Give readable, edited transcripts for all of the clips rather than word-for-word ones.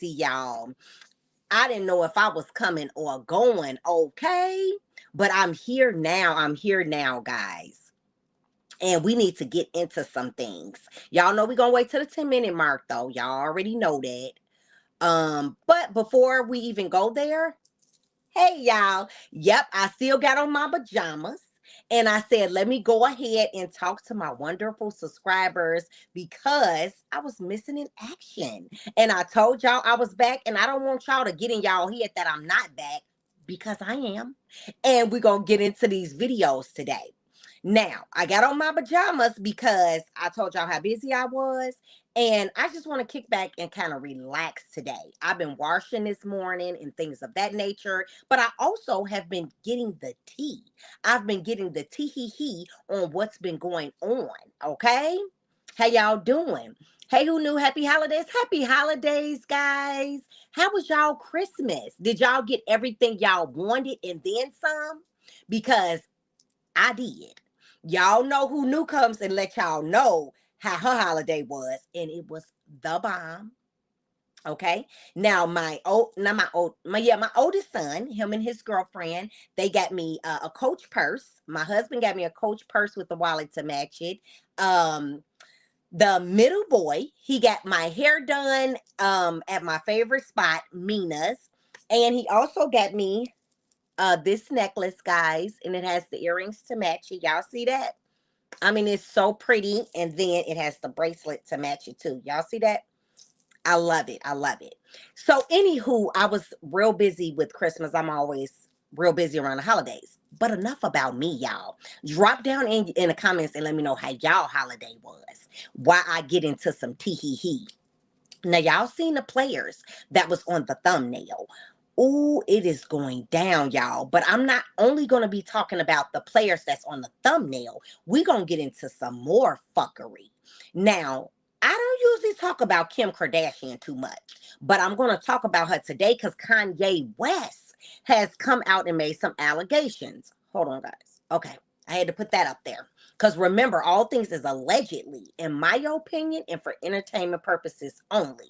See, y'all, I didn't know if I was coming or going, okay? But I'm here now. I'm here now, guys. And we need to get into some things. Y'all know we're going to wait till the 10-minute mark, though. Y'all already know that. But before we even go there, hey, y'all. Yep, I still got on my pajamas. And I said, let me go ahead and talk to my wonderful subscribers because I was missing in action. And I told y'all I was back, and I don't want y'all to get in y'all head that I'm not back because I am. And we're going to get into these videos today. Now, I got on my pajamas because I told y'all how busy I was. And I just want to kick back and kind of relax today. I've been washing this morning and things of that nature, but I also have been getting the tea. I've been getting the tea hee on what's been going on. Okay? How y'all doing? Hey, who knew? Happy holidays. Happy holidays, guys. How was y'all Christmas? Did y'all get everything y'all wanted and then some? Because I did. Y'all know who knew comes and let y'all know how her holiday was, and it was the bomb. Okay. Now my old, not my old, my oldest son, him and his girlfriend, they got me a Coach purse. My husband got me a Coach purse with the wallet to match it. Um, the middle boy, he got my hair done at my favorite spot, Mina's, and he also got me this necklace, guys, and it has the earrings to match it. Y'all see that? I mean, it's so pretty, and then it has the bracelet to match it too. Y'all see that? I love it. I love it. So, anywho, I was real busy with Christmas. I'm always real busy around the holidays. But enough about me, y'all. Drop down in the comments and let me know how y'all holiday was. Why I get into some tee hee hee. Now, y'all seen the players that was on the thumbnail. Ooh, it is going down, y'all. But I'm not only going to be talking about the players that's on the thumbnail. We're going to get into some more fuckery. Now, I don't usually talk about Kim Kardashian too much, but I'm going to talk about her today because Kanye West has come out and made some allegations. Hold on, guys. Okay, I had to put that up there. Because remember, all things is allegedly, in my opinion, and for entertainment purposes only.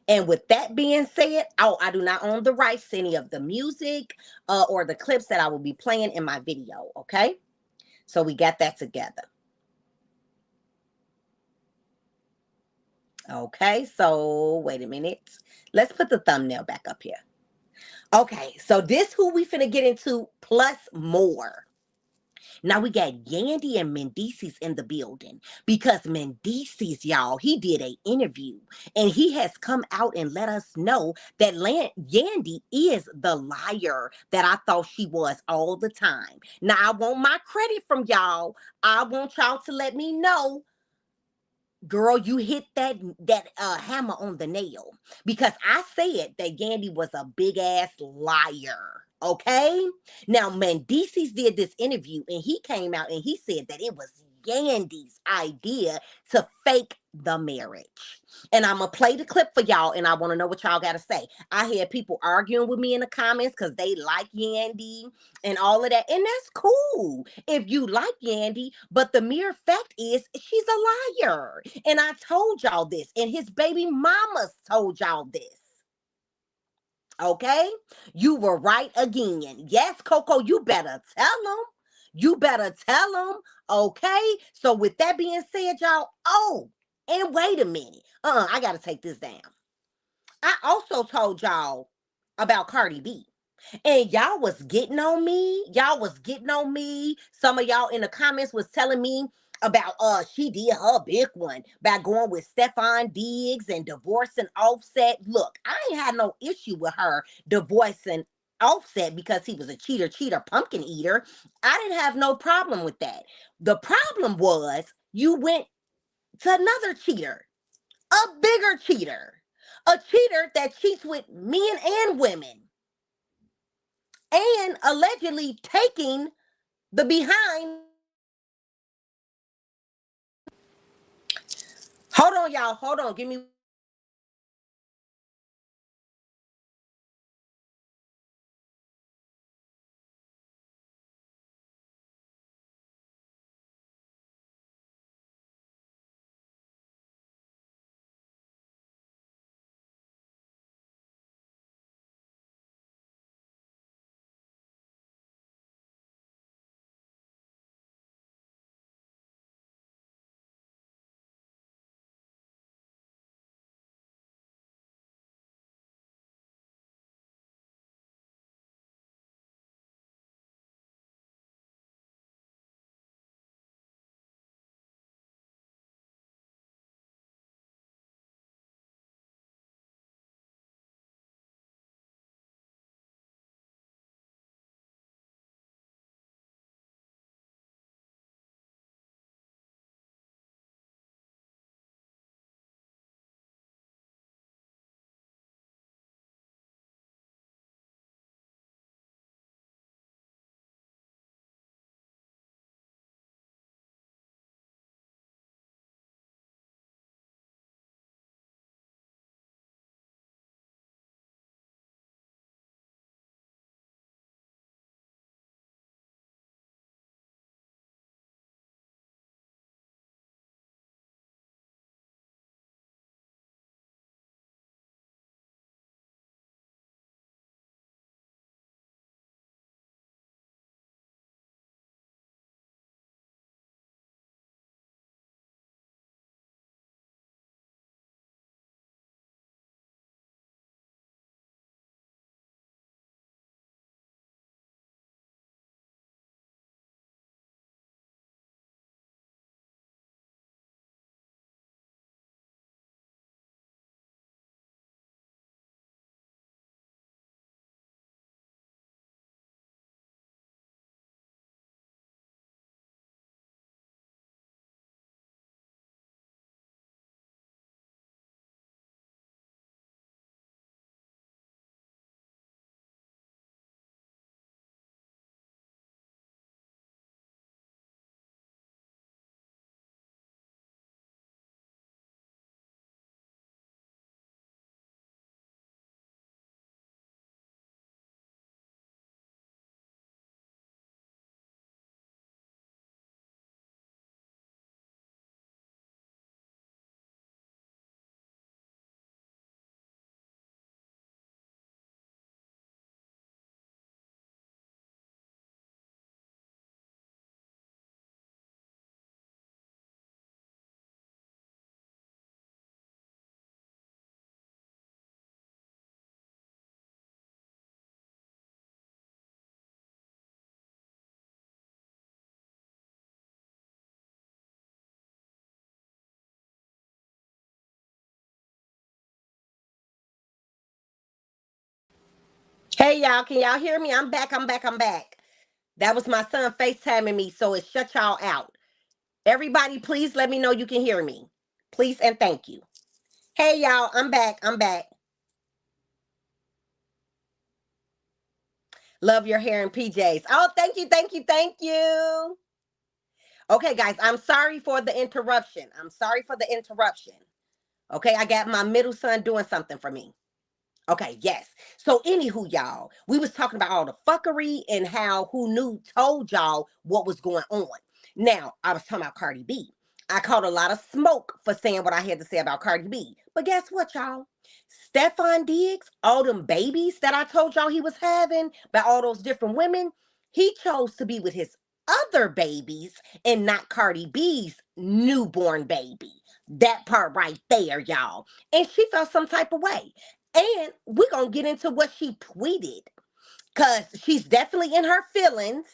And with that being said, oh, I do not own the rights to any of the music or the clips that I will be playing in my video. Okay. So we got that together. Okay. So wait a minute. Let's put the thumbnail back up here. Okay. So this who we finna get into plus more. Now we got Yandy and Mendeecees in the building because Mendeecees, y'all, he did a interview and he has come out and let us know that Yandy is the liar that I thought she was all the time. Now I want my credit from y'all. I want y'all to let me know, girl, you hit that hammer on the nail because I said that Yandy was a big ass liar. Okay. Now Mendeecees did this interview and he came out and he said that it was Yandy's idea to fake the marriage. And I'm gonna play the clip for y'all and I want to know what y'all gotta say. I had people arguing with me in the comments because they like Yandy and all of that. And that's cool if you like Yandy, but the mere fact is she's a liar. And I told y'all this, and his baby mamas told y'all this. Okay? You were right again. Yes, Coco, you better tell them. You better tell them. Okay? So, with that being said, y'all, oh, and wait a minute. I got to take this down. I also told y'all about CardiB. And y'all was getting on me. Y'all was getting on me. Some of y'all in the comments was telling me about she did her big one by going with Stefon Diggs and divorcing Offset. Look, I ain't had no issue with her divorcing Offset because he was a cheater, pumpkin eater. I didn't have no problem with that. The problem was you went to another cheater, a bigger cheater, a cheater that cheats with men and women and allegedly taking the behind. Hold on, y'all. Hold on. Give me Hey y'all, can y'all hear me? I'm back, I'm back, I'm back. That was my son FaceTiming me, so it shut y'all out. Everybody, please let me know you can hear me. Please and thank you. Hey y'all, I'm back, I'm back. Love your hair and PJs. Oh, thank you, thank you, thank you. Okay, guys, I'm sorry for the interruption. I'm sorry for the interruption. Okay, I got my middle son doing something for me. Okay, yes. So anywho, y'all, we was talking about all the fuckery and how who knew told y'all what was going on. Now, I was talking about Cardi B. I caught a lot of smoke for saying what I had to say about Cardi B. But guess what, y'all? Stefon Diggs, all them babies that I told y'all he was having by all those different women, he chose to be with his other babies and not Cardi B's newborn baby. That part right there, y'all. And she felt some type of way. And we're going to get into what she tweeted because she's definitely in her feelings.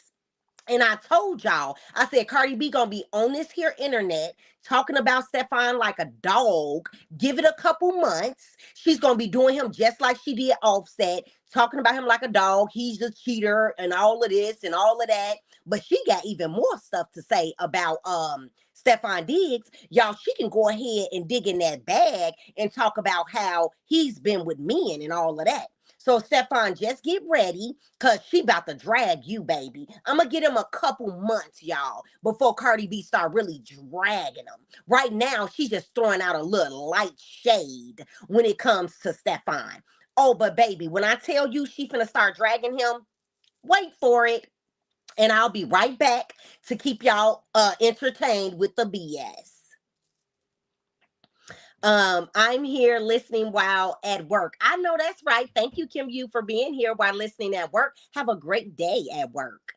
And I told y'all, I said Cardi B gonna be on this here internet talking about Stefon like a dog. Give it a couple months. She's gonna be doing him just like she did Offset, talking about him like a dog. He's a cheater and all of this and all of that. But she got even more stuff to say about Stefon Diggs. Y'all, she can go ahead and dig in that bag and talk about how he's been with men and all of that. So Stefon, just get ready, cause she about to drag you, baby. I'm gonna get him a couple months, y'all, before Cardi B start really dragging him. Right now, she's just throwing out a little light shade when it comes to Stefon. Oh, but baby, when I tell you she finna start dragging him, wait for it. And I'll be right back to keep y'all entertained with the BS. I'm here listening while at work. I know that's right. Thank you, Kim Yu, for being here while listening at work. Have a great day at work.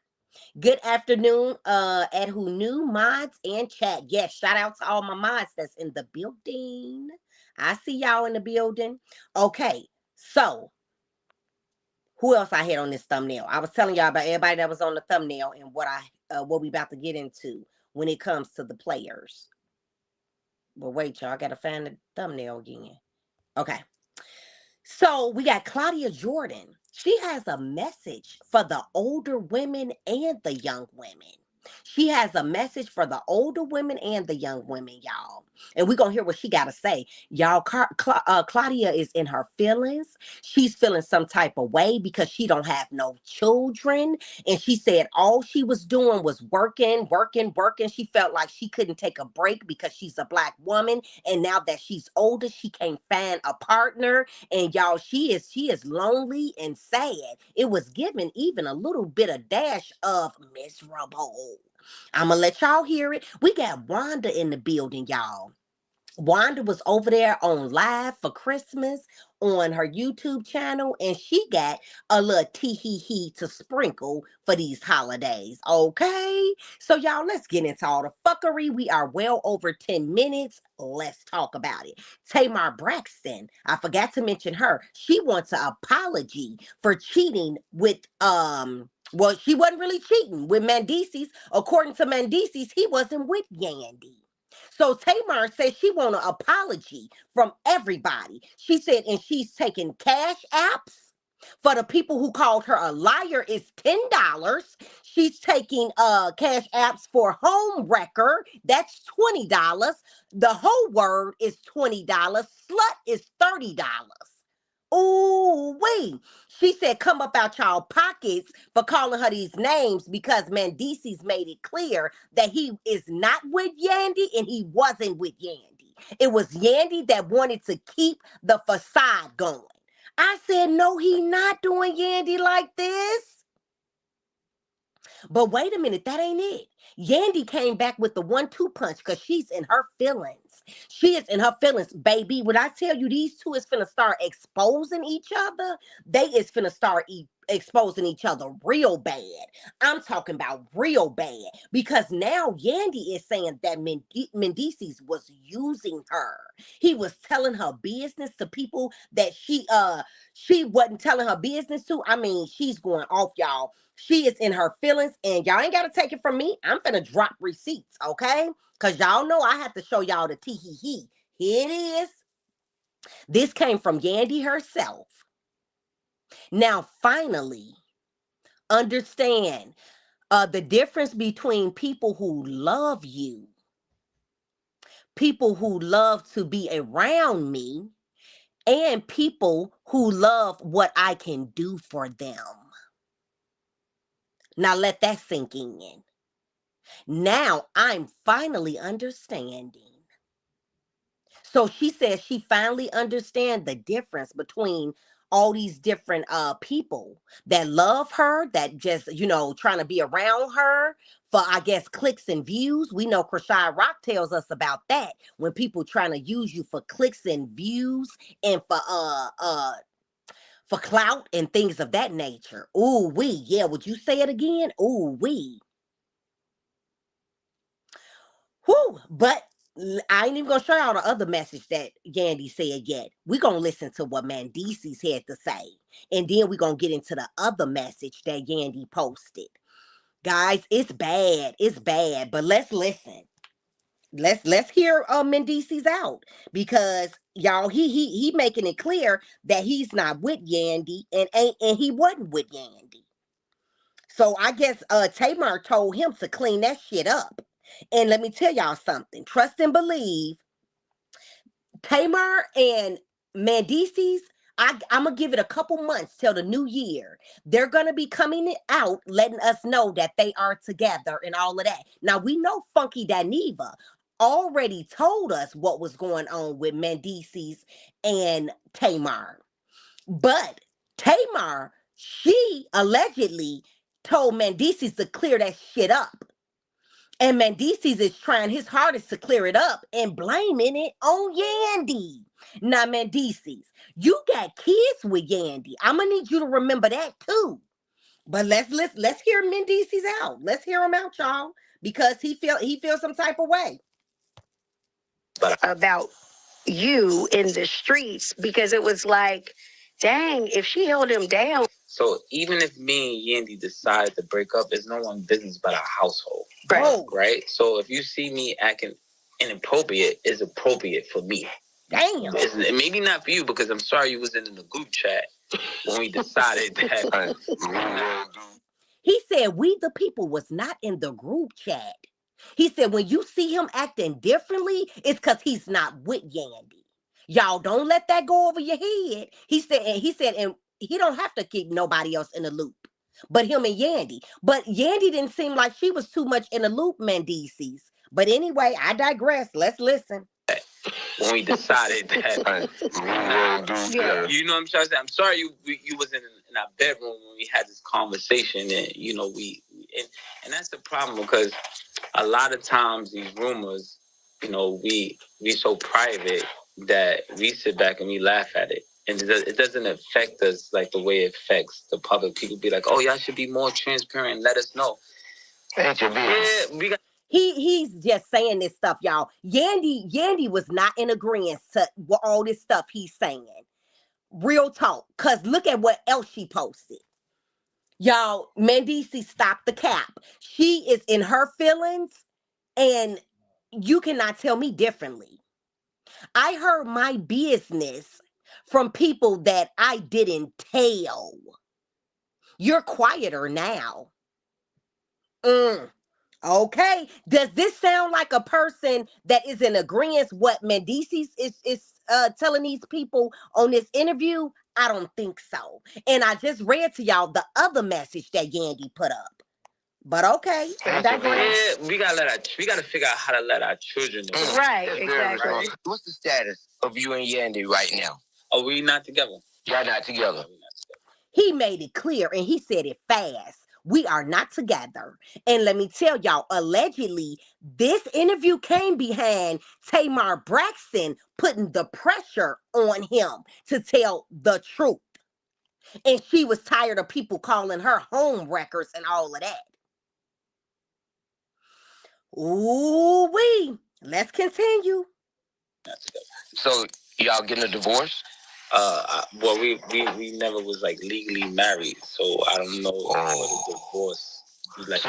Good afternoon, at who knew mods and chat. Yes, shout out to all my mods that's in the building. I see y'all in the building. Okay, so who else I had on this thumbnail? I was telling y'all about everybody that was on the thumbnail and what we about to get into when it comes to the players. But wait, y'all, I gotta find the thumbnail again. Okay. So we got Claudia Jordan. She has a message for the older women and the young women. She has a message for the older women and the young women, y'all. And we're going to hear what she got to say. Y'all, Claudia is in her feelings. She's feeling some type of way because she don't have no children. And she said all she was doing was working, working, working. She felt like she couldn't take a break because she's a Black woman. And now that she's older, she can't find a partner. And y'all, she is lonely and sad. It was given even a little bit of dash of miserable. I'm gonna let y'all hear it. We got Wanda in the building, y'all. Wanda was over there on live for Christmas on her YouTube channel, and she got a little tee hee hee to sprinkle for these holidays. Okay, so y'all, let's get into all the fuckery. We are well over 10 minutes. Let's talk about it. Tamar Braxton, I forgot to mention her. She wants an apology for cheating with well, she wasn't really cheating with Mendeecees. According to Mendeecees, he wasn't with Yandy. So Tamar says she want an apology from everybody. She said, and she's taking cash apps for the people who called her a liar is $10. She's taking cash apps for home wrecker. That's $20. The whole word is $20. Slut is $30. Ooh, wait. She said, come up out y'all pockets for calling her these names because Mendeecees made it clear that he is not with Yandy and he wasn't with Yandy. It was Yandy that wanted to keep the facade going. I said, no, he not doing Yandy like this. But wait a minute, that ain't it. Yandy came back with the 1-2 punch because she's in her feelings. She is in her feelings, baby. When I tell you these two is finna start exposing each other, they is finna start exposing each other real bad. I'm talking about real bad because now Yandy is saying that Mendeecees was using her. He was telling her business to people that she wasn't telling her business to. I mean, she's going off, y'all. She is in her feelings, and y'all ain't got to take it from me. I'm finna drop receipts, okay? Because y'all know I have to show y'all the tee hee hee. Here it is. This came from Yandy herself. Now, finally, understand the difference between people who love you, people who love to be around me, and people who love what I can do for them. Now, let that sink in. Now, I'm finally understanding. So she says she finally understands the difference between all these different people that love her, that just, trying to be around her for, I guess, clicks and views. We know Krishad Rock tells us about that, when people trying to use you for clicks and views and for clout and things of that nature. Ooh wee, yeah, would you say it again? Ooh wee. Whew, but I ain't even gonna show y'all the other message that Yandy said yet. We're gonna listen to what Mendeecees had to say. And then we're gonna get into the other message that Yandy posted. Guys, it's bad. It's bad. But let's listen. Let's hear Mendeecees out. Because y'all, he making it clear that he's not with Yandy and he wasn't with Yandy. So I guess Tamar told him to clean that shit up. And let me tell y'all something. Trust and believe. Tamar and Mendeecees, I'm going to give it a couple months till the new year. They're going to be coming out, letting us know that they are together and all of that. Now, we know Funky Daniva already told us what was going on with Mendeecees and Tamar. But Tamar, she allegedly told Mendeecees to clear that shit up. And Mendeecees is trying his hardest to clear it up and blaming it on Yandy. Now, Mendeecees, you got kids with Yandy. I'm gonna need you to remember that too. But let's hear Mendeecees out. Let's hear him out, y'all, because he feels some type of way. But about you in the streets, because it was like, dang, if she held him down. So even if me and Yandy decide to break up, it's no one's business but our household. Right. Right? So if you see me acting inappropriate, it's appropriate for me. Damn. Maybe not for you, because I'm sorry you wasn't in the group chat when we decided that. He said we the people was not in the group chat. He said when you see him acting differently, it's because he's not with Yandy. Y'all don't let that go over your head. He said, and he don't have to keep nobody else in the loop. But him and Yandy. But Yandy didn't seem like she was too much in the loop, Mendeecees. But anyway, I digress. Let's listen. When we decided that, you know what I'm trying to say? I'm sorry you was in our bedroom when we had this conversation, and and that's the problem, because a lot of times these rumors, we so private that we sit back and we laugh at it. And it doesn't affect us like the way it affects the public. People be like, oh, y'all should be more transparent and let us know. He's just saying this stuff, y'all. Yandy was not in agreement to all this stuff he's saying. Real talk. Because look at what else she posted. Y'all, Mendeecees stopped the cap. She is in her feelings, and you cannot tell me differently. I heard my business from people that I didn't tell. You're quieter now. Okay. Does this sound like a person that is in agreement what Mendeecees is telling these people on this interview? I don't think so. And I just read to y'all the other message that Yandy put up. But okay, I digress. Yeah, we gotta figure out how to let our children know. Right, exactly. Right. What's the status of you and Yandy right now? Are we not together? Y'all not together. He made it clear and he said it fast. We are not together. And let me tell y'all, allegedly, this interview came behind Tamar Braxton putting the pressure on him to tell the truth. And she was tired of people calling her home wreckers and all of that. Ooh wee. Let's continue. So y'all getting a divorce? Well, we never was like legally married, so I don't know what a divorce is like.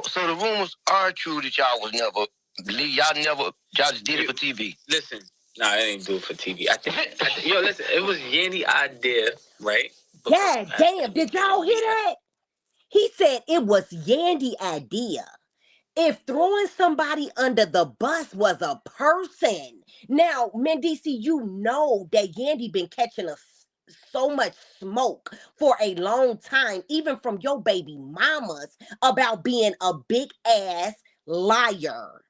So the rumors are true that y'all was never, y'all just did it for TV. Listen, I didn't do it for TV. I think listen, it was Yandy's idea, right? God damn, did y'all hear that? He said it was Yandy idea. If throwing somebody under the bus was a person. Now, Mendeecees, you know that Yandy been catching so much smoke for a long time, even from your baby mamas, about being a big ass liar.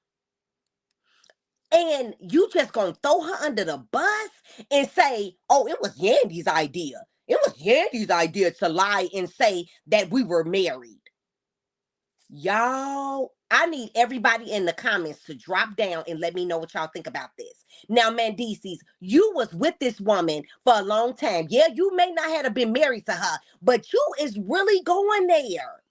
And you just gonna throw her under the bus and say, oh, it was Yandy's idea. It was Yandy's idea to lie and say that we were married. Y'all, I need everybody in the comments to drop down and let me know what y'all think about this. Now, Mendeecees, you was with this woman for a long time. Yeah, you may not have been married to her, but you is really going there.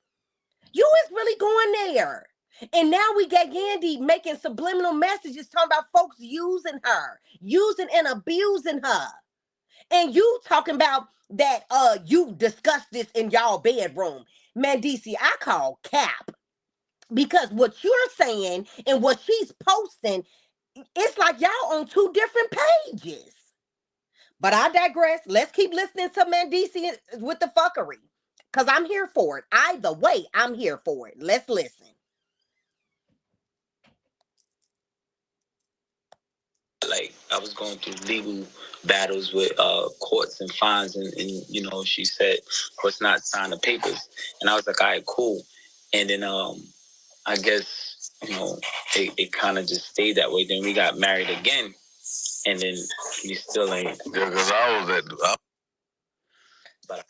You is really going there. And now we got Yandy making subliminal messages talking about folks using her, using and abusing her. And you talking about that you discussed this in y'all bedroom. Mendeecees, I call cap. Because what you're saying and what she's posting, it's like y'all on two different pages. But I digress. Let's keep listening to Mendeecees with the fuckery. Because I'm here for it. Either way, I'm here for it. Let's listen. Like, I was going through legal battles with courts and fines, and you know, she said, of course, not sign the papers. And I was like, all right, cool. And then I guess, you know, it kind of just stayed that way. Then we got married again, and then we still ain't. Yeah, because I was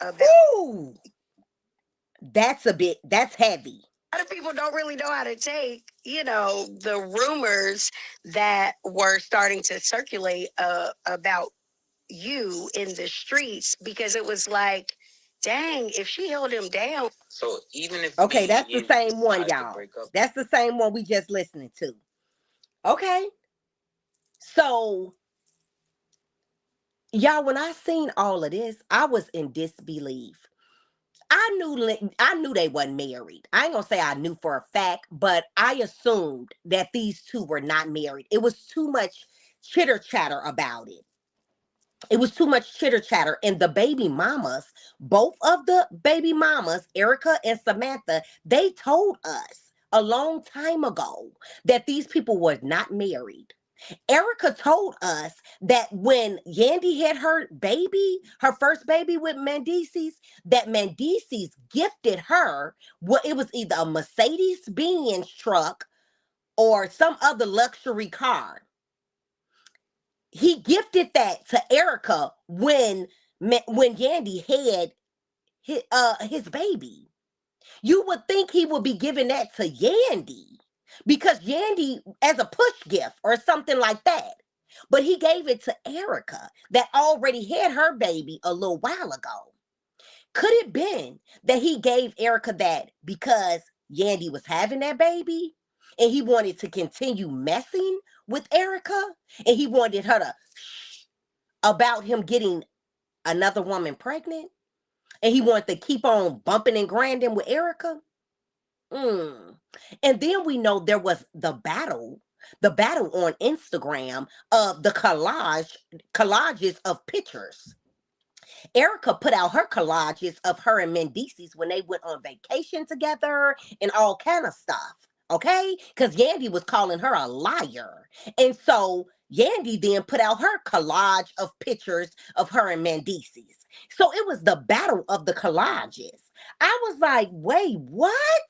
at. Ooh, that's heavy. A lot of people don't really know how to take, the rumors that were starting to circulate about you in the streets, because it was like, dang, if she held him down. So even if okay, that's the same one, y'all. That's the same one we just listening to. Okay, so y'all, when I seen all of this, I was in disbelief. I knew they wasn't married. I ain't gonna say I knew for a fact, but I assumed that these two were not married. It was too much chitter chatter about it. It was too much chitter chatter. And the baby mamas, both of the baby mamas, Erica and Samantha, they told us a long time ago that these people were not married. Erica told us that when Yandy had her baby, her first baby with Mendeecees, that Mendeecees gifted her what it was either a Mercedes Benz truck or some other luxury car. He gifted that to Erica when Yandy had his baby. You would think he would be giving that to Yandy because Yandy as a push gift or something like that. But he gave it to Erica that already had her baby a little while ago. Could it been that he gave Erica that because Yandy was having that baby and he wanted to continue messing with Erica and he wanted her to about him getting another woman pregnant and he wanted to keep on bumping and grinding with Erica? And then we know there was the battle on Instagram of the collages of pictures. Erica put out her collages of her and Mendeecees when they went on vacation together and all kind of stuff. Okay? Because Yandy was calling her a liar. And so Yandy then put out her collage of pictures of her and Mendeecees. So it was the battle of the collages. I was like, wait, what?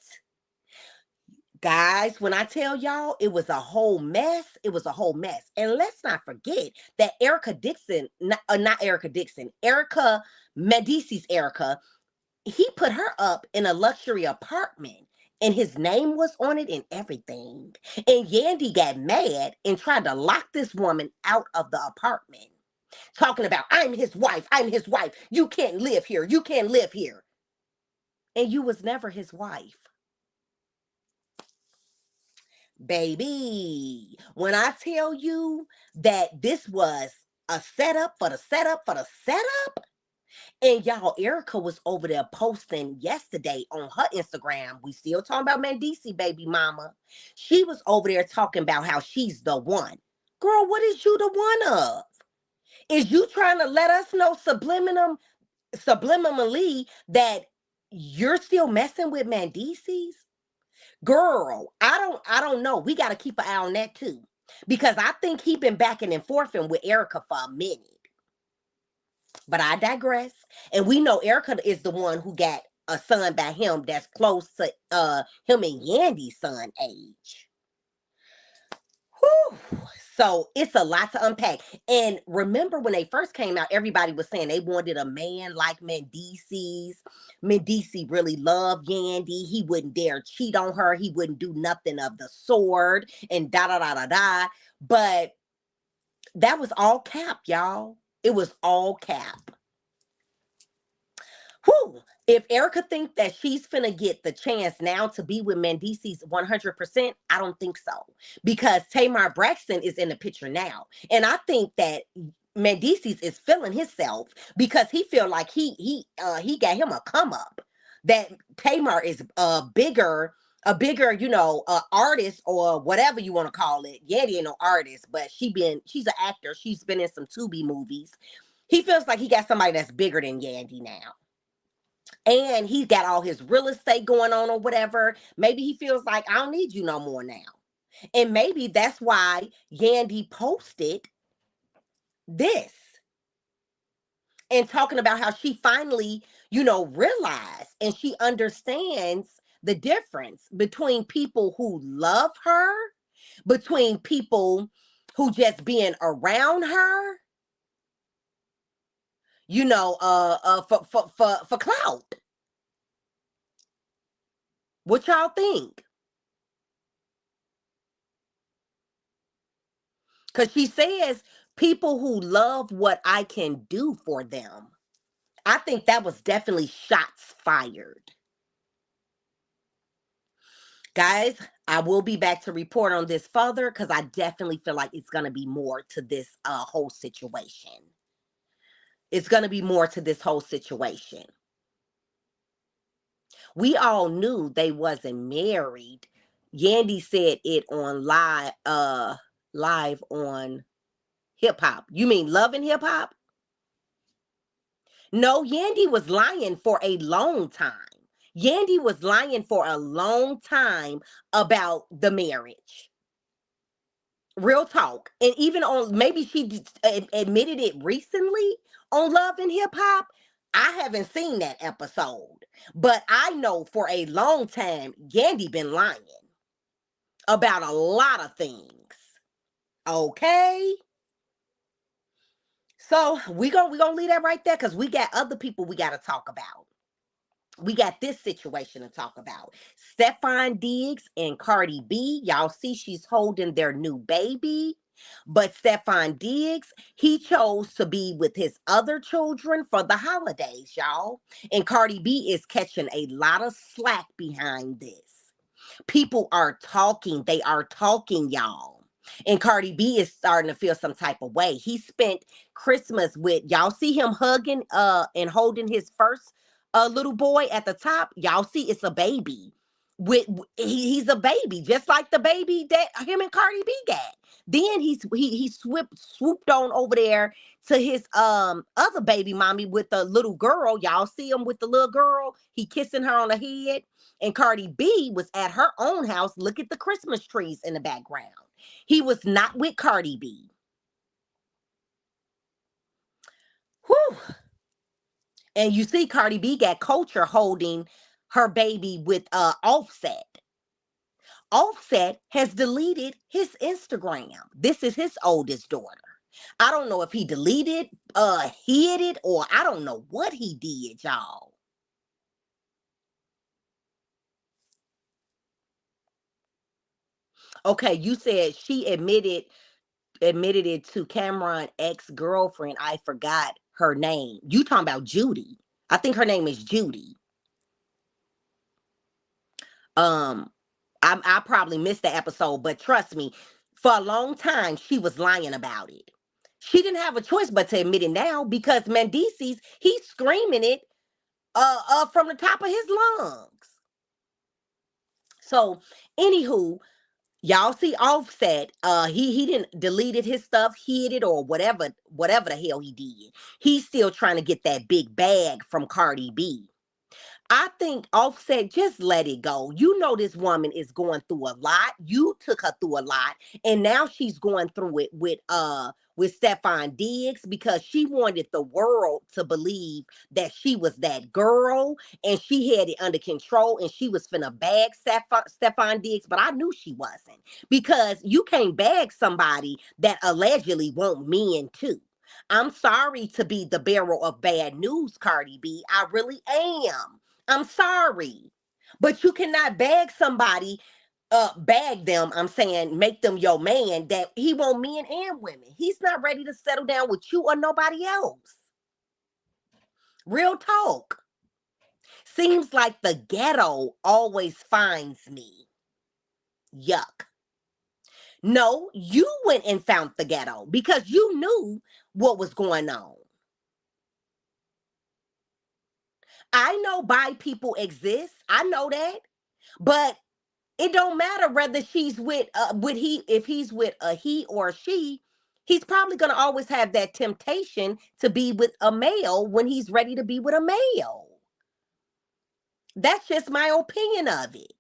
Guys, when I tell y'all it was a whole mess, it was a whole mess. And let's not forget that Erica Dixon, not Erica Dixon, Erica Mendeecees Erica, he put her up in a luxury apartment and his name was on it and everything. And Yandy got mad and tried to lock this woman out of the apartment. Talking about, I'm his wife, you can't live here, you can't live here. And you was never his wife. Baby, when I tell you that this was a setup for the setup for the setup, and y'all, Erica was over there posting yesterday on her Instagram. We still talking about Mendeecees, baby mama. She was over there talking about how she's the one. Girl, what is you the one of? Is you trying to let us know subliminal subliminally that you're still messing with Mendeecees? Girl, I don't know. We got to keep an eye on that too. Because I think he been backing and forthing with Erica for a minute. But I digress. And we know Erica is the one who got a son by him that's close to him and Yandy's son age. Whew. So it's a lot to unpack. And remember when they first came out, everybody was saying they wanted a man like Mendeecees. Mendeecees really loved Yandy. He wouldn't dare cheat on her. He wouldn't do nothing of the sort and da da da da da. But that was all cap, y'all. It was all cap. Whew. If Erica thinks that she's finna get the chance now to be with Mendeecees 100%, I don't think so. Because Tamar Braxton is in the picture now. And I think that Mendeecees is feeling himself because he feel like he got him a come up. That Tamar is a bigger, artist or whatever you want to call it. Yandy ain't no artist, but she's an actor. She's been in some Tubi movies. He feels like he got somebody that's bigger than Yandy now. And he's got all his real estate going on or whatever. Maybe he feels like I don't need you no more now. And maybe that's why Yandy posted this and talking about how she finally, realized and she understands the difference between people who love her, between people who just being around her, for clout. What y'all think? Because she says people who love what I can do for them. I think that was definitely shots fired. Guys, I will be back to report on this further because I definitely feel like it's going to be more to this whole situation. It's going to be more to this whole situation. We all knew they wasn't married. Yandy said it on live on hip hop. You mean Love and Hip Hop? No, Yandy was lying for a long time. Yandy was lying for a long time about the marriage. Real talk. And even on, maybe she admitted it recently on Love and Hip Hop. I haven't seen that episode. But I know for a long time, Yandy been lying about a lot of things. Okay? So we gonna leave that right there because we got other people we got to talk about. We got this situation to talk about. Stefon Diggs and CardiB. Y'all see she's holding their new baby. But Stefon Diggs, he chose to be with his other children for the holidays, y'all. And CardiB is catching a lot of slack behind this. People are talking. They are talking, y'all. And CardiB is starting to feel some type of way. He spent Christmas with, y'all see him hugging and holding his first little boy at the top. Y'all see it's a baby. He's a baby, just like the baby that him and CardiB got. Then he swooped on over there to his other baby mommy with the little girl. Y'all see him with the little girl. He kissing her on the head. And CardiB was at her own house. Look at the Christmas trees in the background. He was not with CardiB. Whew. And you see CardiB got Culture holding her baby with Offset. Offset has deleted his Instagram. This is his oldest daughter. I don't know if he deleted, hid it, or I don't know what he did, y'all. Okay, you said she admitted it to Cameron ex-girlfriend. I forgot her name. You talking about Judy. I think her name is Judy. I probably missed the episode, but trust me, for a long time she was lying about it. She didn't have a choice but to admit it now because Mendeecees, he's screaming it from the top of his lungs. So, anywho, Y'all see Offset, he didn't deleted his stuff, hid it, or whatever the hell he did. He's still trying to get that big bag from CardiB. I think Offset, just let it go. You know this woman is going through a lot. You took her through a lot, and now she's going through it with Stefon Diggs because she wanted the world to believe that she was that girl and she had it under control and she was finna bag Stefon Diggs, but I knew she wasn't because you can't bag somebody that allegedly want men too. I'm sorry to be the bearer of bad news, CardiB. I really am. I'm sorry. But you cannot bag somebody, bag them, I'm saying, make them your man that he want men and women. He's not ready to settle down with you or nobody else. Real talk. Seems like the ghetto always finds me. Yuck. No, you went and found the ghetto because you knew what was going on. I know bi people exist. I know that. But it don't matter whether she's with he if he's with a he or a she, he's probably gonna always have that temptation to be with a male when he's ready to be with a male. That's just my opinion of it.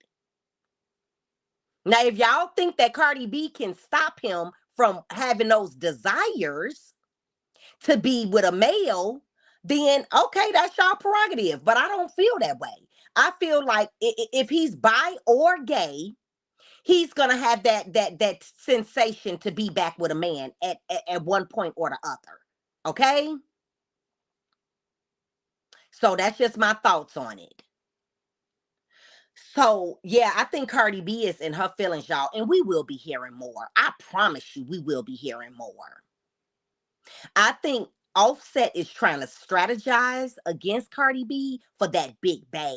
Now, if y'all think that CardiB can stop him from having those desires to be with a male, then okay, that's y'all prerogative. But I don't feel that way. I feel like if he's bi or gay, he's gonna have that sensation to be back with a man at one point or the other. Okay? So that's just my thoughts on it. So yeah, I think CardiB is in her feelings, y'all, and we will be hearing more. I promise you, we will be hearing more. I think Offset is trying to strategize against CardiB for that big bag.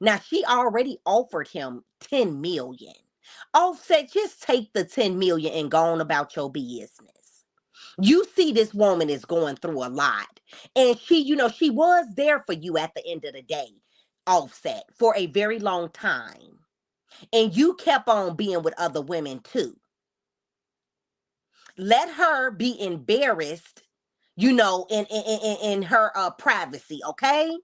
Now she already offered him 10 million. Offset, just take the 10 million and go on about your business. You see this woman is going through a lot. And she was there for you at the end of the day, Offset, for a very long time. And you kept on being with other women too. Let her be embarrassed, in her privacy, okay?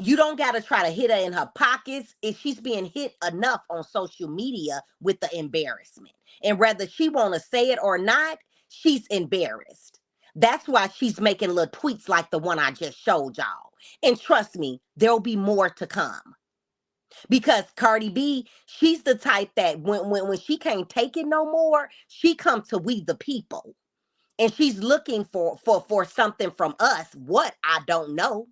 You don't got to try to hit her in her pockets if she's being hit enough on social media with the embarrassment. And whether she want to say it or not, she's embarrassed. That's why she's making little tweets like the one I just showed y'all. And trust me, there'll be more to come. Because CardiB, she's the type that when she can't take it no more, she come to we the people. And she's looking for something from us. What? I don't know.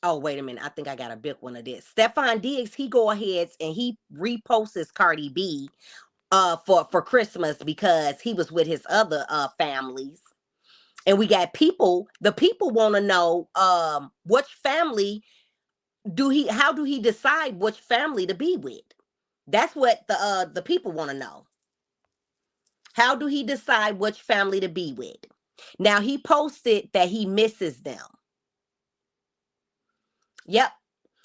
Oh, wait a minute. I think I got a big one of this. Stefon Diggs, he go ahead and he reposts CardiB for Christmas because he was with his other families. And we got the people want to know which family how do he decide which family to be with? That's what the people want to know. How do he decide which family to be with? Now he posted that he misses them. Yep.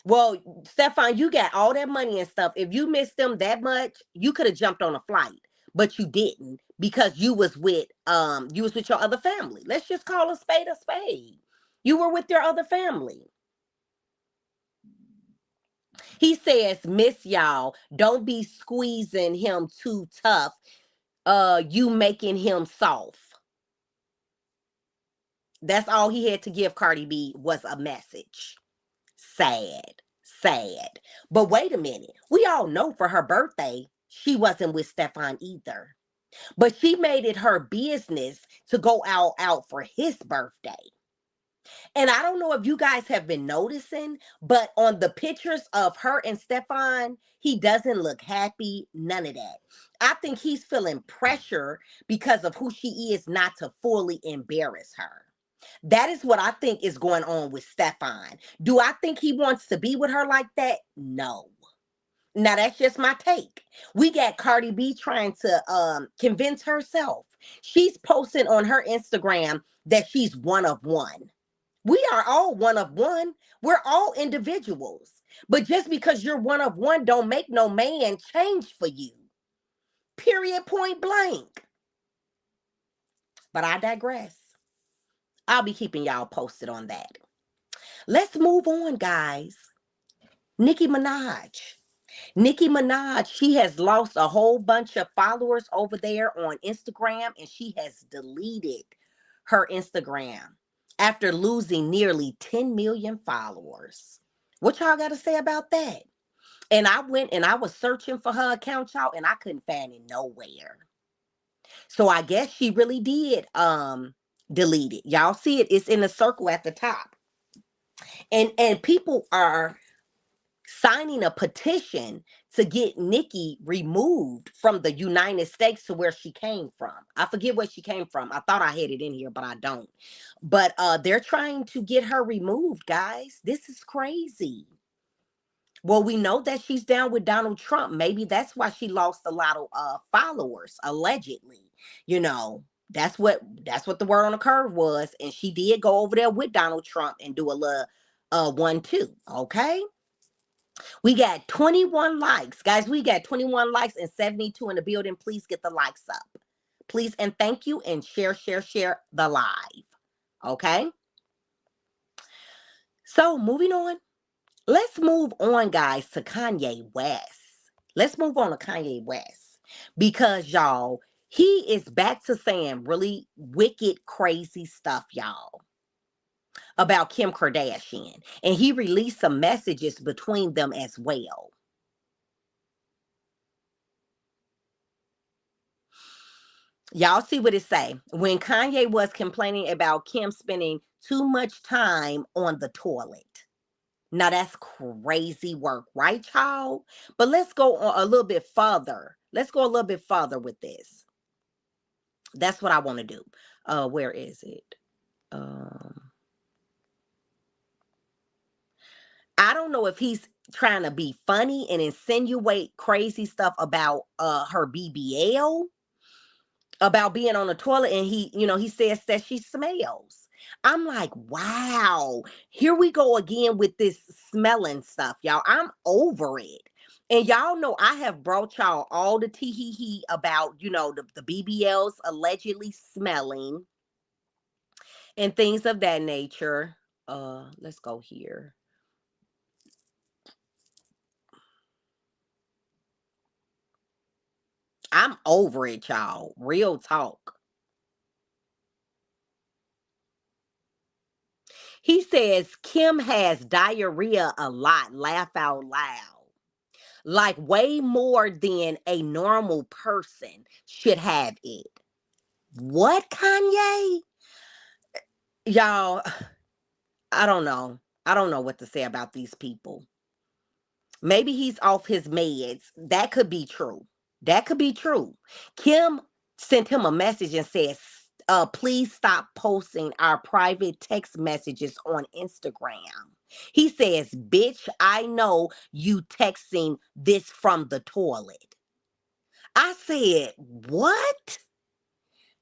Well, Stefon, you got all that money and stuff. If you missed them that much, you could have jumped on a flight, but you didn't because you was with your other family. Let's just call a spade a spade. You were with your other family. He says, "Miss y'all, don't be squeezing him too tough. You making him soft." That's all he had to give CardiB was a message. Sad, sad. But wait a minute. We all know for her birthday, she wasn't with Stefon either. But she made it her business to go out for his birthday. And I don't know if you guys have been noticing, but on the pictures of her and Stefon, he doesn't look happy, none of that. I think he's feeling pressure because of who she is not to fully embarrass her. That is what I think is going on with Stefon. Do I think he wants to be with her like that? No. Now that's just my take. We got CardiB trying to convince herself. She's posting on her Instagram that she's one of one. We are all one of one. We're all individuals. But just because you're one of one don't make no man change for you. Period, point blank. But I digress. I'll be keeping y'all posted on that. Let's move on, guys. Nicki Minaj. Nicki Minaj, she has lost a whole bunch of followers over there on Instagram, and she has deleted her Instagram after losing nearly 10 million followers. What y'all got to say about that? And I went and I was searching for her account, y'all, and I couldn't find it nowhere. So I guess she really did delete it. Y'all see it? It's in a circle at the top. And people are signing a petition to get Nicki removed from the United States to where she came from. I forget where she came from. I thought I had it in here, but I don't. But they're trying to get her removed, guys. This is crazy. Well, we know that she's down with Donald Trump. Maybe that's why she lost a lot of followers, allegedly. You know, that's what the word on the curve was. And she did go over there with Donald Trump and do a little 1-2. Okay. We got 21 likes. Guys, we got 21 likes and 72 in the building. Please get the likes up. Please and thank you and share the live. Okay? So, moving on. Let's move on, guys, to Kanye West. Let's move on to Kanye West. Because, y'all, he is back to saying really wicked, crazy stuff, y'all, about Kim Kardashian. And he released some messages between them as well. Y'all see what it say. When Kanye was complaining about Kim spending too much time on the toilet. Now that's crazy work, right, y'all? But let's go a little bit further. Let's go a little bit further with this. That's what I want to do. Where is it? I don't know if he's trying to be funny and insinuate crazy stuff about her BBL, about being on the toilet, and he says that she smells. I'm like, wow, here we go again with this smelling stuff, y'all. I'm over it. And y'all know I have brought y'all all the tee about, the BBLs allegedly smelling and things of that nature. Let's go here. I'm over it, y'all. Real talk. He says Kim has diarrhea a lot. Laugh out loud. Like way more than a normal person should have it. What, Kanye? Y'all, I don't know. I don't know what to say about these people. Maybe he's off his meds. That could be true. That could be true. Kim sent him a message and says, please stop posting our private text messages on Instagram. He says, bitch, I know you texting this from the toilet. I said, what?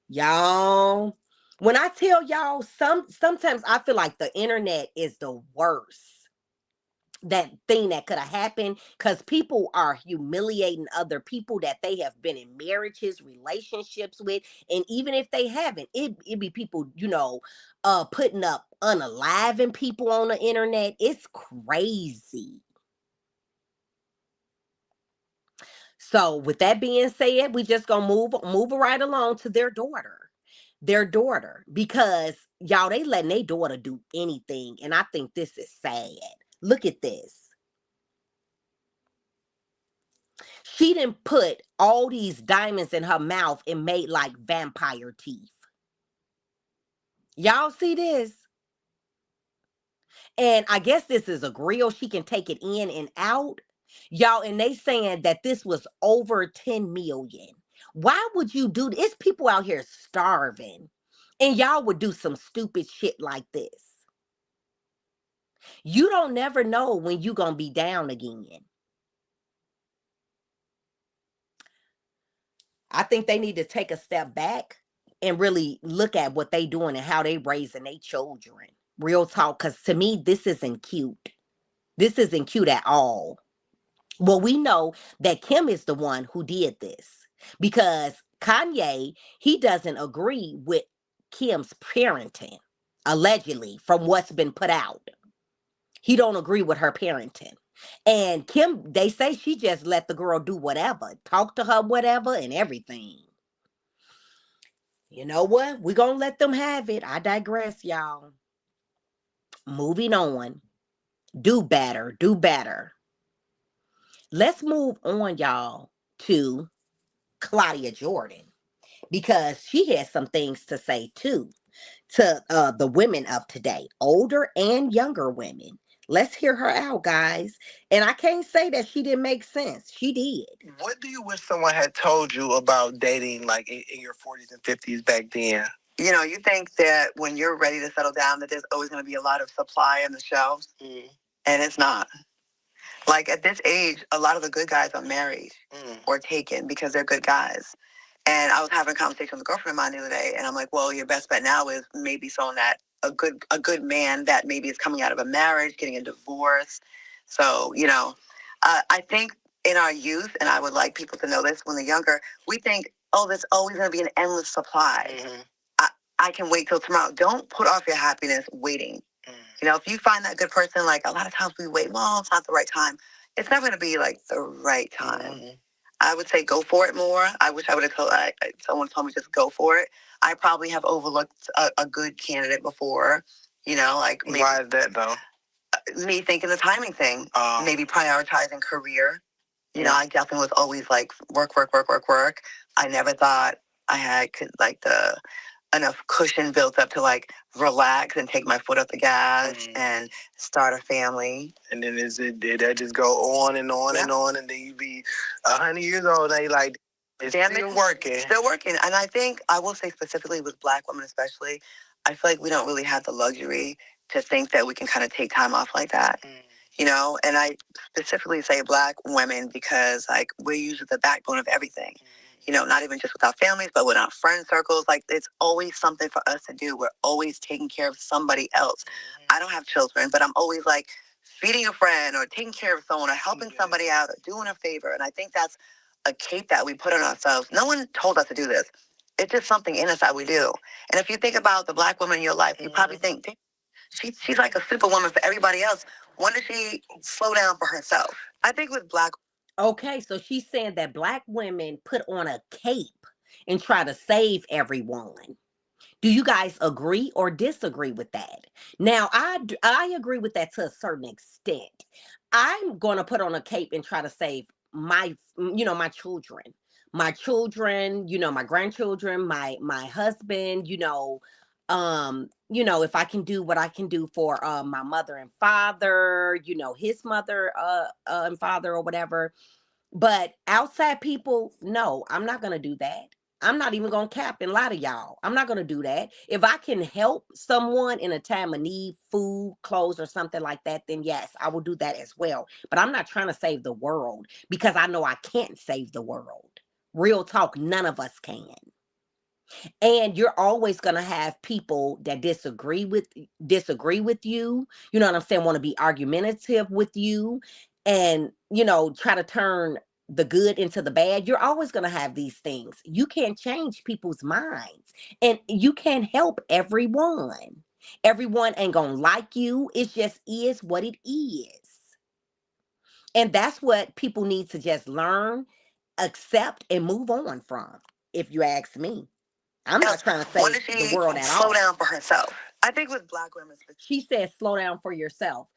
Y'all, when I tell y'all, sometimes I feel like the internet is the worst. That thing that could have happened, because people are humiliating other people that they have been in marriages, relationships with, and even if they haven't, it be people putting up unaliving people on the internet. It's crazy. So with that being said, we just gonna move right along to their daughter, because y'all, they letting their daughter do anything, and I think this is sad. Look at this. She didn't put all these diamonds in her mouth and made like vampire teeth. Y'all see this? And I guess this is a grill. She can take it in and out. Y'all, and they saying that this was over 10 million. Why would you do this? It's people out here starving. And y'all would do some stupid shit like this. You don't never know when you gonna be down again. I think they need to take a step back and really look at what they doing and how they raising their children. Real talk, because to me, this isn't cute. This isn't cute at all. Well, we know that Kim is the one who did this because Kanye, he doesn't agree with Kim's parenting, allegedly, from what's been put out. He don't agree with her parenting. And Kim, they say she just let the girl do whatever, talk to her, whatever, and everything. You know what? We're going to let them have it. I digress, y'all. Moving on. Do better. Do better. Let's move on, y'all, to Claudia Jordan because she has some things to say too to the women of today, older and younger women. Let's hear her out, guys. And I can't say that she didn't make sense. She did. What do you wish someone had told you about dating, like in your 40s and 50s back then? You know, you think that when you're ready to settle down, that there's always going to be a lot of supply on the shelves, and it's not. Like at this age, a lot of the good guys are married or taken because they're good guys. And I was having a conversation with a girlfriend of mine the other day, and I'm like, well, your best bet now is maybe someone that a good man that maybe is coming out of a marriage, getting a divorce. So, I think in our youth, and I would like people to know this when they're younger, we think, oh, there's always going to be an endless supply. I can wait till tomorrow. Don't put off your happiness waiting. If you find that good person, like a lot of times we wait, well, it's not the right time. It's never going to be like the right time. I would say go for it more. I wish I would have told someone told me just go for it. I probably have overlooked a good candidate before. Like maybe, why is that though? Me thinking the timing thing. Maybe prioritizing career. I definitely was always like work, work, work, work, work. I never thought I had like the enough cushion built up to like relax and take my foot off the gas and start a family. And then did that just go on and on and on, and then you be 100 years old and you like, it's still working. Still working. And I think I will say specifically with Black women especially, I feel like we don't really have the luxury to think that we can kind of take time off like that. And I specifically say Black women because like we're usually the backbone of everything. Not even just with our families, but with our friend circles. Like, it's always something for us to do. We're always taking care of somebody else. I don't have children, but I'm always, like, feeding a friend or taking care of someone or helping somebody out or doing a favor. And I think that's a cape that we put on ourselves. No one told us to do this. It's just something in us that we do. And if you think about the Black woman in your life, you probably think, she's like a superwoman for everybody else. When does she slow down for herself? I think with Black. Okay, so she's saying that Black women put on a cape and try to save everyone. Do you guys agree or disagree with that? Now, I agree with that to a certain extent. I'm going to put on a cape and try to save my children. My children, my grandchildren, my husband, if I can do what I can do for my mother and father, his mother and father or whatever. But outside people, no, I'm not going to do that. I'm not even going to cap and lie to y'all. I'm not going to do that. If I can help someone in a time of need, food, clothes, or something like that, then yes, I will do that as well. But I'm not trying to save the world because I know I can't save the world. Real talk, none of us can. And you're always going to have people that disagree with you, you know what I'm saying, want to be argumentative with you and try to turn the good into the bad. You're always going to have these things. You can't change people's minds, and you can't help everyone. Everyone ain't going to like you. It just is what it is. And that's what people need to just learn, accept, and move on from, if you ask me. I'm not trying to save the world at all. Slow down for herself. I think with Black women, she said, slow down for yourself.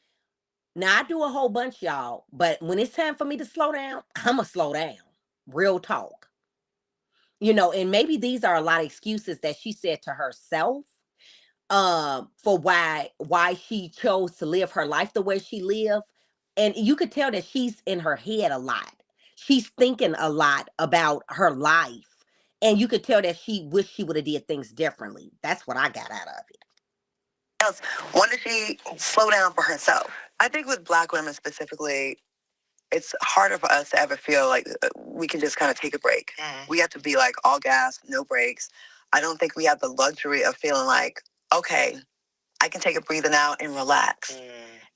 Now, I do a whole bunch, y'all, but when it's time for me to slow down, I'm going to slow down. Real talk. And maybe these are a lot of excuses that she said to herself for why she chose to live her life the way she lived. And you could tell that she's in her head a lot. She's thinking a lot about her life. And you could tell that she wished she would have did things differently. That's what I got out of it. Else, when did she slow down for herself? I think with Black women specifically, it's harder for us to ever feel like we can just kind of take a break. We have to be like all gas, no breaks. I don't think we have the luxury of feeling like, okay, I can take a breather now and relax.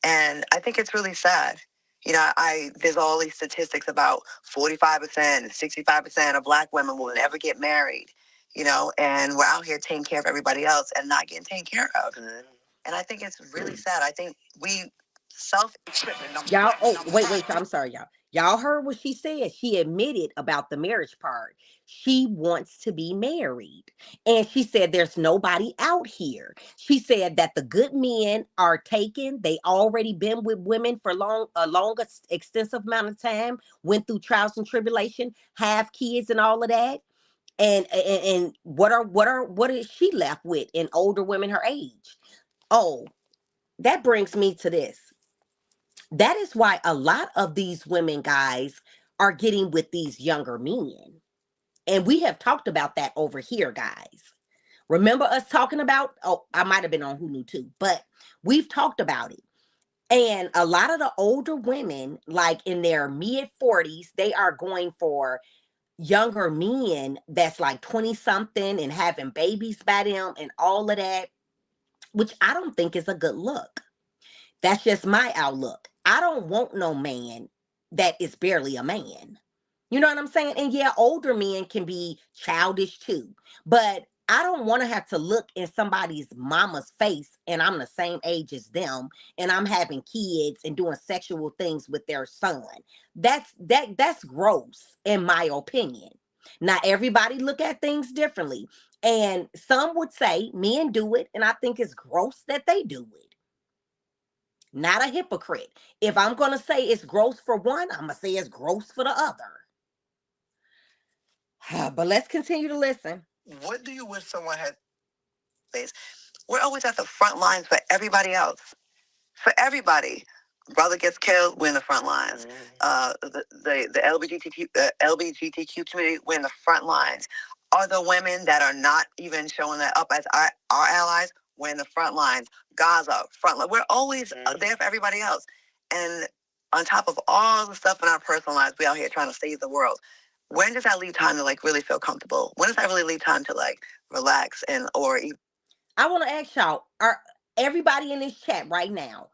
And I think it's really sad. There's all these statistics about 45%, 65% of Black women will never get married, and we're out here taking care of everybody else and not getting taken care of. And I think it's really sad. I think we Y'all, oh, wait, I'm sorry, y'all. Y'all heard what she said. She admitted about the marriage part. She wants to be married. And she said there's nobody out here. She said that the good men are taken. They already been with women for a long, extensive amount of time, went through trials and tribulation, have kids and all of that. And what is she left with in older women her age? Oh, that brings me to this. That is why a lot of these women, guys, are getting with these younger men. And we have talked about that over here, guys. Remember us talking about, oh, I might have been on Hulu too, but we've talked about it. And a lot of the older women, like in their mid 40s, they are going for younger men that's like 20 something and having babies by them and all of that, which I don't think is a good look. That's just my outlook. I don't want no man that is barely a man. You know what I'm saying? And yeah, older men can be childish too. But I don't want to have to look in somebody's mama's face and I'm the same age as them and I'm having kids and doing sexual things with their son. That's gross in my opinion. Now everybody look at things differently. And some would say men do it and I think it's gross that they do it. Not a hypocrite. If I'm going to say it's gross for one, I'm going to say it's gross for the other. But let's continue to listen. What do you wish someone had? We're always at the front lines for everybody else. For everybody. Brother gets killed, we're in the front lines. The LGBTQ community, we're in the front lines. Are the women that are not even showing that up as our allies, we're in the front lines. Gaza, front line. We're always there for everybody else. And on top of all the stuff in our personal lives, we out here trying to save the world. When does that leave time to really feel comfortable? When does that really leave time to relax or even? I want to ask y'all, are everybody in this chat right now,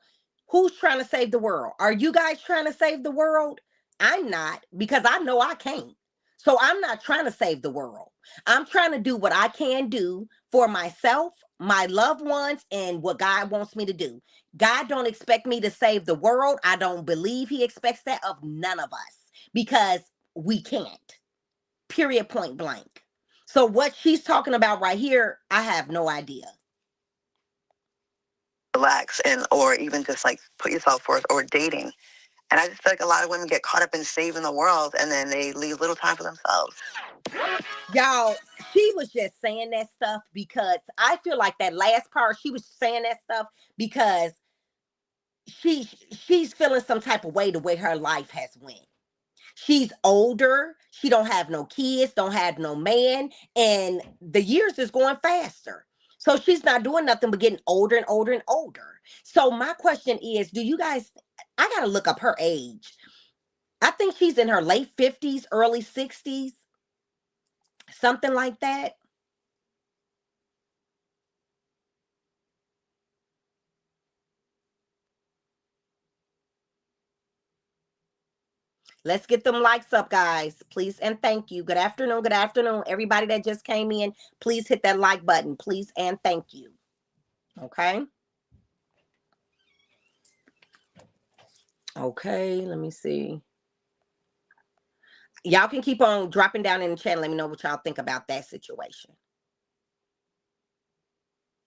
who's trying to save the world? Are you guys trying to save the world? I'm not, because I know I can't. So I'm not trying to save the world. I'm trying to do what I can do for myself, my loved ones, and what God wants me to do. God don't expect me to save the world. I don't believe he expects that of none of us because we can't. Period, point blank. So what she's talking about right here, I have no idea. Relax or even just put yourself first or dating. And I just feel like a lot of women get caught up in saving the world and then they leave little time for themselves. Y'all, she was just saying that stuff because I feel like that last part, she was saying that stuff because she's feeling some type of way the way her life has went. She's older, she don't have no kids, don't have no man, and the years is going faster. So she's not doing nothing but getting older and older and older. So my question is, do you guys, I got to look up her age. I think she's in her late 50s, early 60s, something like that. Let's get them likes up, guys. Please and thank you. Good afternoon. Good afternoon. Everybody that just came in, please hit that like button. Please and thank you. Okay. Okay, let me see. Y'all can keep on dropping down in the chat. Let me know what y'all think about that situation.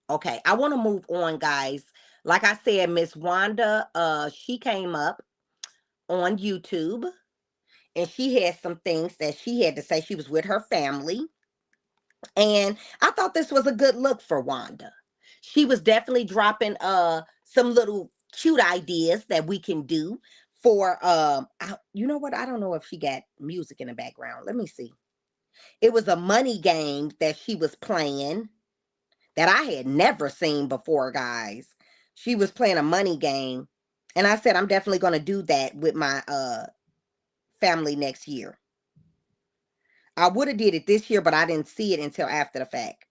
Okay, I want to move on, guys. Like I said, Miss Wanda, she came up on YouTube and she had some things that she had to say. She was with her family. And I thought this was a good look for Wanda. She was definitely dropping some little cute ideas that we can do for you know what? I don't know if she got music in the background. Let me see. It was a money game that she was playing that I had never seen before, guys. She was playing a money game. And I said, I'm definitely going to do that with my family next year. I would have did it this year, but I didn't see it until after the fact.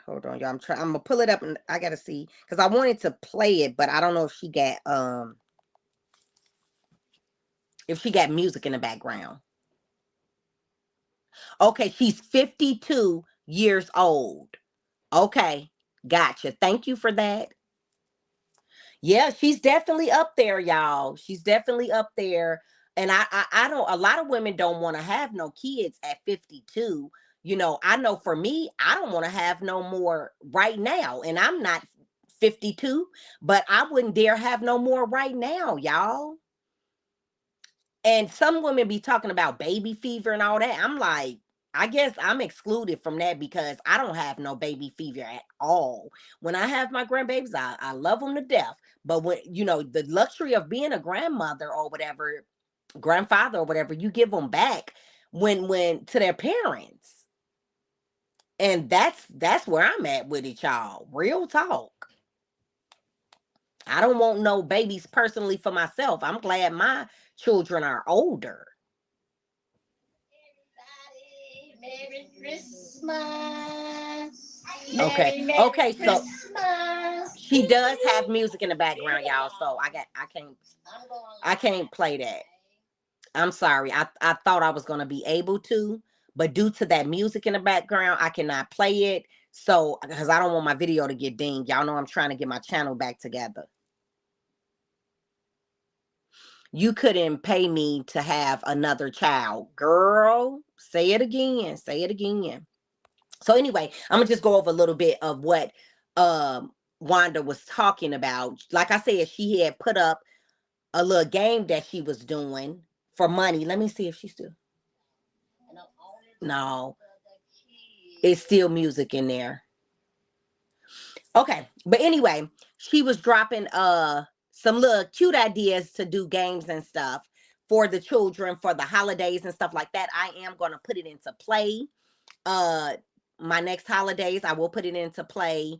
Hold on, y'all. I'm gonna pull it up and I gotta see because I wanted to play it, but I don't know if she got music in the background. Okay, she's 52 years old. Okay, gotcha. Thank you for that. Yeah, she's definitely up there, y'all. She's definitely up there. And I don't. A lot of women don't want to have no kids at 52. You know, I know for me, I don't want to have no more right now, and I'm not 52, but I wouldn't dare have no more right now, y'all. And some women be talking about baby fever and all that. I'm like, I guess I'm excluded from that because I don't have no baby fever at all. When I have my grandbabies, I love them to death. But when, you know, the luxury of being a grandmother or whatever, grandfather or whatever, you give them back when to their parents. And that's where I'm at with it, y'all. Real talk. I don't want no babies personally for myself. I'm glad my children are older. Merry Christmas. Okay. Okay, so she does have music in the background, y'all. So I can't play that. I'm sorry. I thought I was gonna be able to, but due to that music in the background, I cannot play it. So because I don't want my video to get dinged. Y'all know I'm trying to get my channel back together. You couldn't pay me to have another child. Girl, say it again. Say it again. So anyway, I'm gonna just go over a little bit of what Wanda was talking about. Like I said, she had put up a little game that she was doing for money. Let me see if she's still. No, it's still music in there. Okay, but anyway, she was dropping some little cute ideas to do games and stuff for the children for the holidays and stuff like that. I am gonna put it into play. Uh, my next holidays, I will put it into play.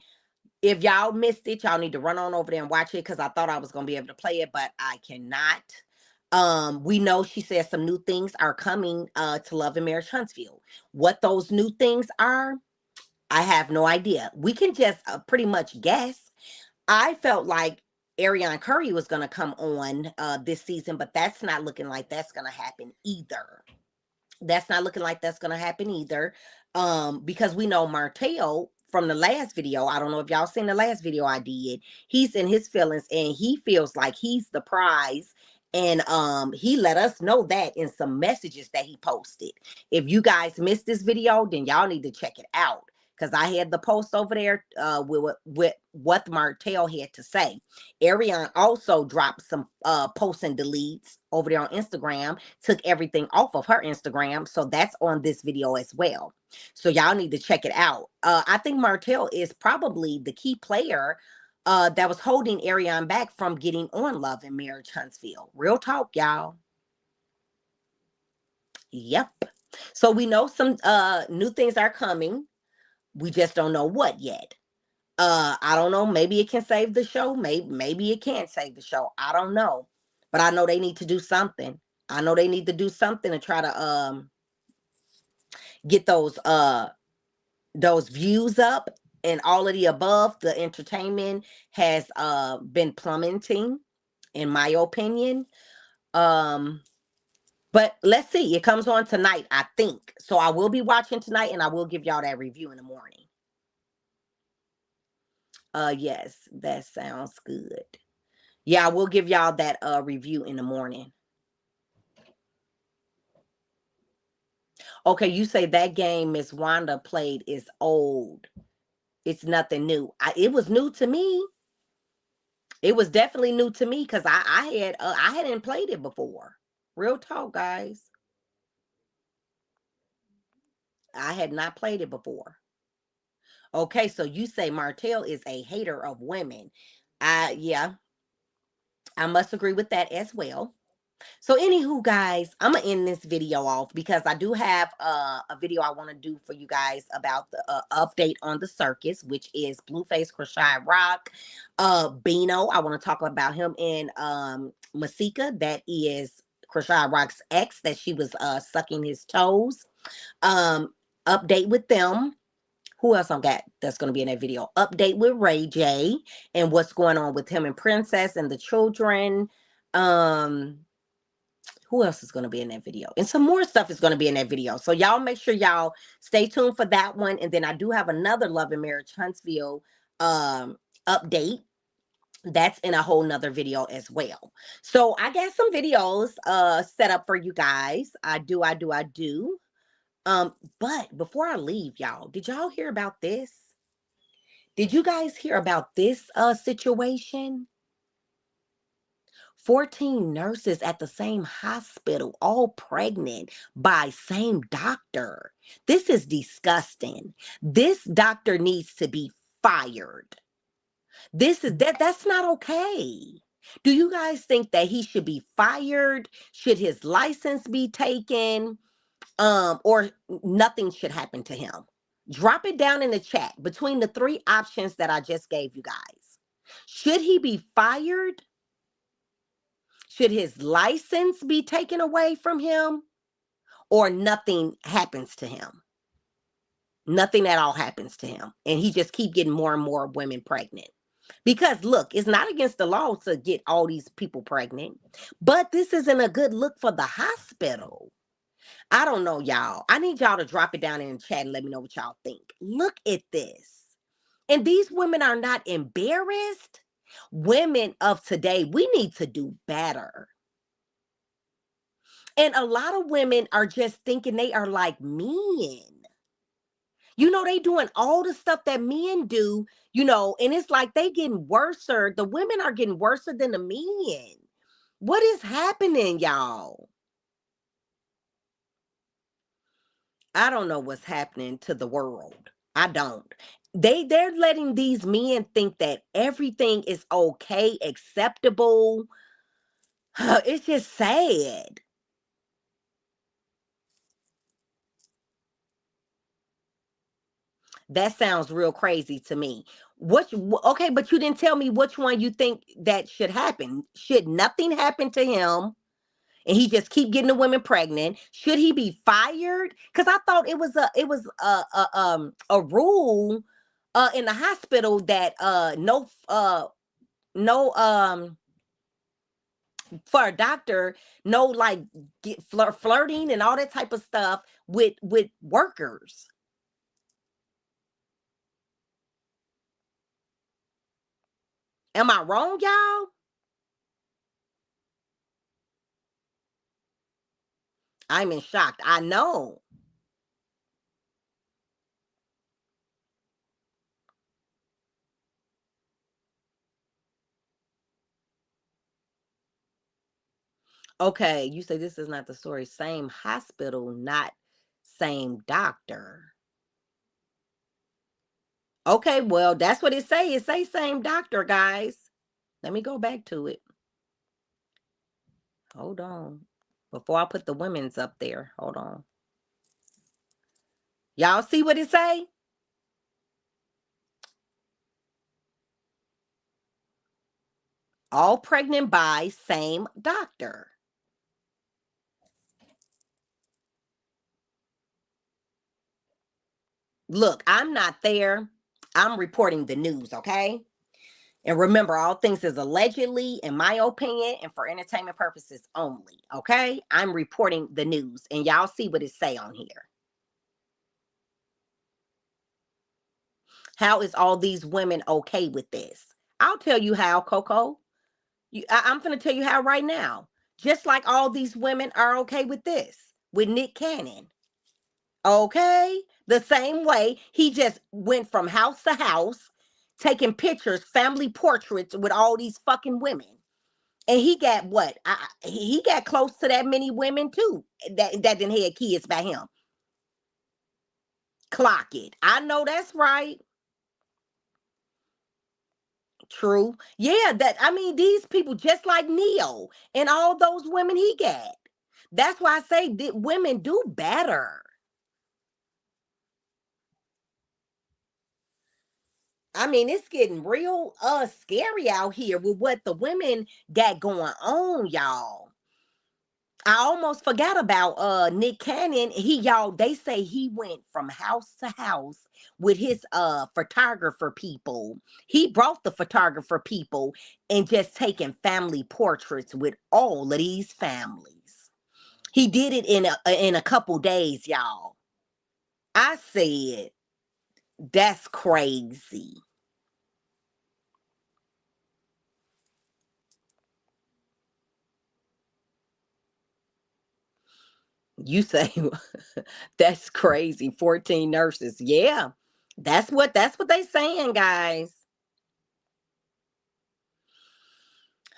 If y'all missed it, y'all need to run on over there and watch it because I thought I was gonna be able to play it, but I cannot. We know she says some new things are coming to Love and Marriage Huntsville. What those new things are, I have no idea. We can just pretty much guess. I felt like Ariana Curry was gonna come on this season, but that's not looking like that's gonna happen either. That's not looking like that's gonna happen either. Because we know Martell from the last video. I don't know if y'all seen the last video I did. He's in his feelings and he feels like he's the prize. And he let us know that in some messages that he posted. If you guys missed this video, then y'all need to check it out. Because I had the post over there with what Martell had to say. Ariane also dropped some posts and deletes over there on Instagram, took everything off of her Instagram. So that's on this video as well. So y'all need to check it out. I think Martell is probably the key player that was holding Ariane back from getting on Love and Marriage Huntsville. Real talk, y'all. Yep. So we know some new things are coming. We just don't know what yet. I don't know. Maybe it can save the show. Maybe it can't save the show. I don't know. But I know they need to do something. I know they need to do something to try to get those views up and all of the above. The entertainment has been plummeting, in my opinion. Um but let's see. It comes on tonight, I think. So I will be watching tonight and I will give y'all that review in the morning. Yes, that sounds good. Yeah, I will give y'all that review in the morning. Okay, you say that game Miss Wanda played is old. It's nothing new. It was new to me. It was definitely new to me because I hadn't played it before. Real talk, guys. I had not played it before. Okay, so you say Martell is a hater of women. Yeah, I must agree with that as well. So anywho, guys, I'm gonna end this video off because I do have a video I want to do for you guys about the update on the circus, which is Blueface, Krishan Rock, Bino. I want to talk about him and Masika. That is Krishan Rock's ex that she was sucking his toes. Update with them. Who else I got that's going to be in that video? Update with Ray J and what's going on with him and Princess and the children. Um, who else is going to be in that video? And some more stuff is going to be in that video. So y'all make sure y'all stay tuned for that one. And then I do have another Love and Marriage Huntsville update. That's in a whole nother video as well. So I got some videos set up for you guys. I do. But before I leave, y'all, did y'all hear about this? Did you guys hear about this situation? 14 nurses at the same hospital, all pregnant by same doctor. This is disgusting. This doctor needs to be fired. That's not okay. Do you guys think that he should be fired? Should his license be taken? Or nothing should happen to him? Drop it down in the chat between the three options that I just gave you guys. Should he be fired? Should his license be taken away from him? Or nothing happens to him? Nothing at all happens to him. And he just keep getting more and more women pregnant. Because look, it's not against the law to get all these people pregnant. But this isn't a good look for the hospital. I don't know, y'all. I need y'all to drop it down in the chat and let me know what y'all think. Look at this. And these women are not embarrassed. Women of today, we need to do better. And a lot of women are just thinking they are like men. You know, they doing all the stuff that men do, you know, and it's like they getting worser. The women are getting worser than the men. What is happening, y'all? I don't know what's happening to the world. I don't. They're letting these men think that everything is okay, acceptable. It's just sad. That sounds real crazy to me. Okay, but you didn't tell me which one you think that should happen. Should nothing happen to him and he just keep getting the women pregnant? Should he be fired? Because I thought it was a rule in the hospital that no for a doctor, no like get flirting and all that type of stuff with workers. Am I wrong, y'all? I'm in shock. I know. Okay, you say this is not the story. Same hospital, not same doctor. Okay, well, that's what it say. It say same doctor, guys. Let me go back to it. Hold on. Before I put the women's up there. Hold on. Y'all see what it say? All pregnant by same doctor. Look, I'm not there. I'm reporting the news, okay? And remember, all things is allegedly, in my opinion, and for entertainment purposes only, okay? I'm reporting the news, and y'all see what it say on here. How is all these women okay with this? I'll tell you how, Coco. I'm going to tell you how right now. Just like all these women are okay with this, with Nick Cannon. Okay? The same way he just went from house to house, taking pictures, family portraits with all these fucking women. And he got what? He got close to that many women too that didn't have kids by him. Clock it. I know that's right. True. Yeah, that I mean these people just like Neo and all those women he got. That's why I say that women do better. I mean, it's getting real scary out here with what the women got going on, y'all. I almost forgot about Nick Cannon. They say he went from house to house with his photographer people. He brought the photographer people and just taking family portraits with all of these families. He did it in a couple days, y'all. I said, that's crazy. You say that's crazy. 14 nurses. Yeah. That's what they saying, guys.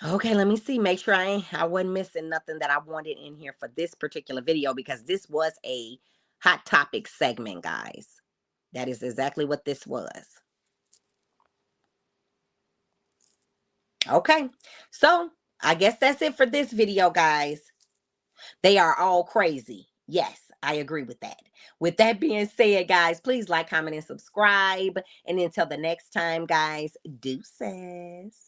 Okay, let me see. Make sure I wasn't missing nothing that I wanted in here for this particular video because this was a hot topic segment, guys. That is exactly what this was. Okay. So, I guess that's it for this video, guys. They are all crazy. Yes, I agree with that. With that being said, guys, please like, comment, and subscribe. And until the next time, guys, deuces.